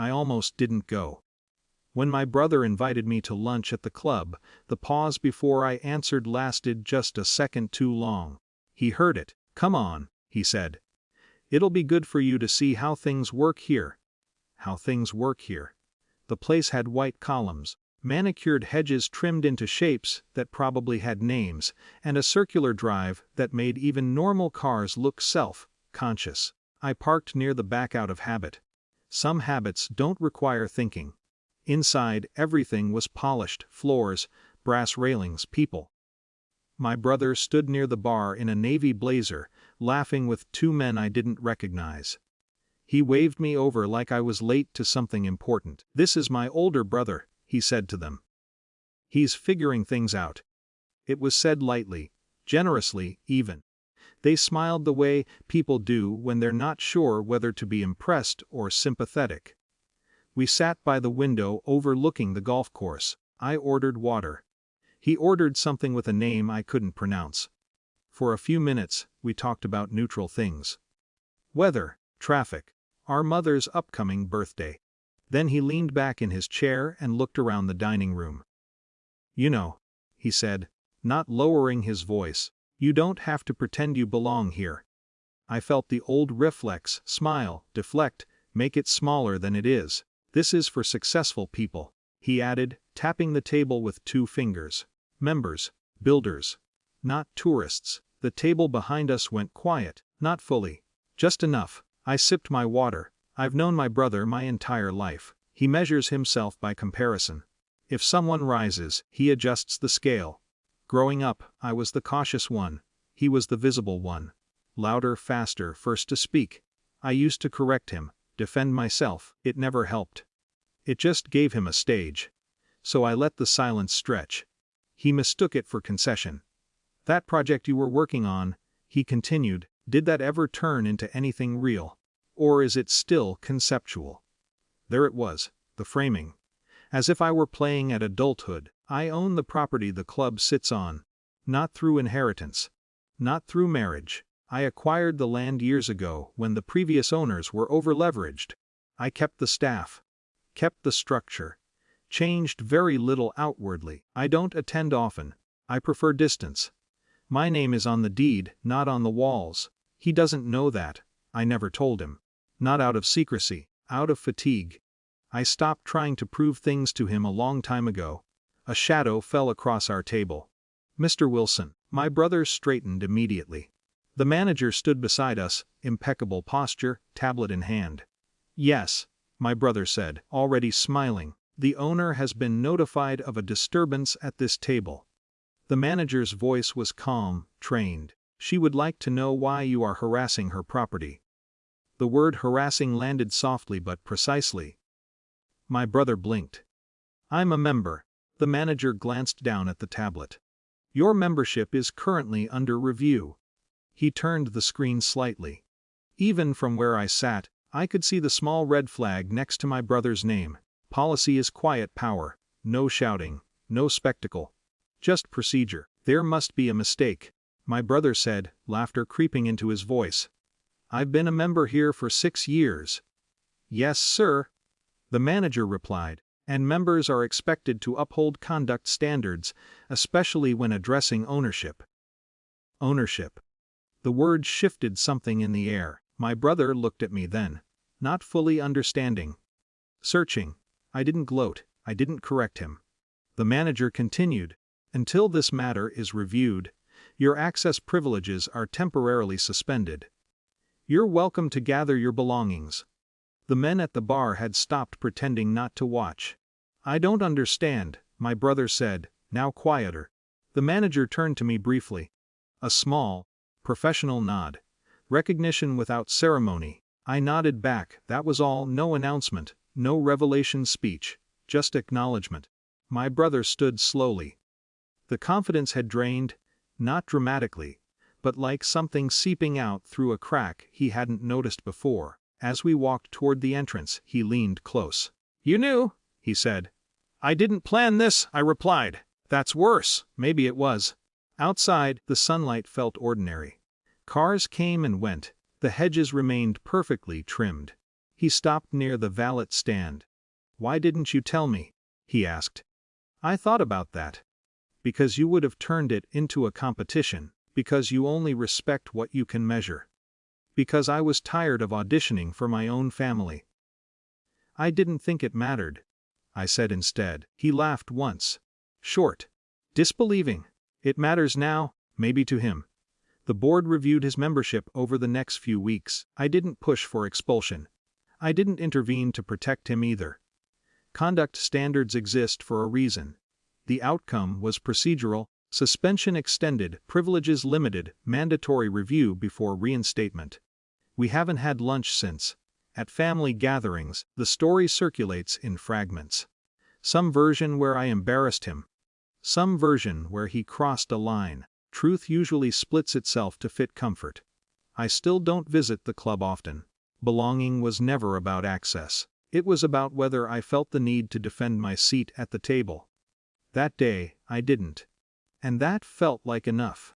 I almost didn't go. When my brother invited me to lunch at the club, the pause before I answered lasted just a second too long. He heard it. "Come on," he said. "It'll be good for you to see how things work here." How things work here. The place had white columns, manicured hedges trimmed into shapes that probably had names, and a circular drive that made even normal cars look self-conscious. I parked near the back out of habit. Some habits don't require thinking. Inside, everything was polished: floors, brass railings, people. My brother stood near the bar in a navy blazer, laughing with two men I didn't recognize. He waved me over like I was late to something important. "This is my older brother," he said to them. "He's figuring things out." It was said lightly, generously even. They smiled the way people do when they're not sure whether to be impressed or sympathetic. We sat by the window overlooking the golf course. I ordered water. He ordered something with a name I couldn't pronounce. For a few minutes, we talked about neutral things. Weather, traffic, our mother's upcoming birthday. Then he leaned back in his chair and looked around the dining room. "You know," he said, not lowering his voice, "you don't have to pretend you belong here." I felt the old reflex: smile, deflect, make it smaller than it is. "This is for successful people," he added, tapping the table with two fingers. "Members, builders. Not tourists." The table behind us went quiet. Not fully. Just enough. I sipped my water. I've known my brother my entire life. He measures himself by comparison. If someone rises, he adjusts the scale. Growing up, I was the cautious one. He was the visible one. Louder, faster, first to speak. I used to correct him, defend myself. It never helped. It just gave him a stage. So I let the silence stretch. He mistook it for concession. "That project you were working on," he continued, "did that ever turn into anything real? Or is it still conceptual?" There it was, the framing. As if I were playing at adulthood. "I own the property the club sits on. Not through inheritance. Not through marriage. I acquired the land years ago when the previous owners were overleveraged. I kept the staff. Kept the structure. Changed very little outwardly. I don't attend often. I prefer distance. My name is on the deed, not on the walls. He doesn't know that. I never told him. Not out of secrecy, out of fatigue. I stopped trying to prove things to him a long time ago." A shadow fell across our table. "Mr. Wilson." My brother straightened immediately. The manager stood beside us, impeccable posture, tablet in hand. "Yes," my brother said, already smiling. "The owner has been notified of a disturbance at this table." The manager's voice was calm, trained. "She would like to know why you are harassing her property." The word harassing landed softly but precisely. My brother blinked. "I'm a member." The manager glanced down at the tablet. "Your membership is currently under review." He turned the screen slightly. Even from where I sat, I could see the small red flag next to my brother's name. "Policy is quiet power. No shouting, no spectacle. Just procedure." "There must be a mistake," my brother said, laughter creeping into his voice. "I've been a member here for 6 years." "Yes, sir," the manager replied, "and members are expected to uphold conduct standards, especially when addressing ownership." Ownership. The word shifted something in the air. My brother looked at me then, not fully understanding. Searching. I didn't gloat, I didn't correct him. The manager continued, "Until this matter is reviewed, your access privileges are temporarily suspended. You're welcome to gather your belongings." The men at the bar had stopped pretending not to watch. "I don't understand," my brother said, now quieter. The manager turned to me briefly. A small, professional nod. Recognition without ceremony. I nodded back. That was all. No announcement, no revelation speech, just acknowledgement. My brother stood slowly. The confidence had drained, not dramatically, but like something seeping out through a crack he hadn't noticed before. As we walked toward the entrance, he leaned close. "You knew," he said. "I didn't plan this," I replied. "That's worse." Maybe it was. Outside, the sunlight felt ordinary. Cars came and went. The hedges remained perfectly trimmed. He stopped near the valet stand. "Why didn't you tell me?" he asked. "I thought about that. Because you would have turned it into a competition, because you only respect what you can measure. Because I was tired of auditioning for my own family." "I didn't think it mattered," I said instead. He laughed once. Short. Disbelieving. "It matters now, maybe to him." The board reviewed his membership over the next few weeks. I didn't push for expulsion. I didn't intervene to protect him either. Conduct standards exist for a reason. The outcome was procedural: suspension extended, privileges limited, mandatory review before reinstatement. We haven't had lunch since. At family gatherings, the story circulates in fragments. Some version where I embarrassed him. Some version where he crossed a line. Truth usually splits itself to fit comfort. I still don't visit the club often. Belonging was never about access. It was about whether I felt the need to defend my seat at the table. That day, I didn't. And that felt like enough.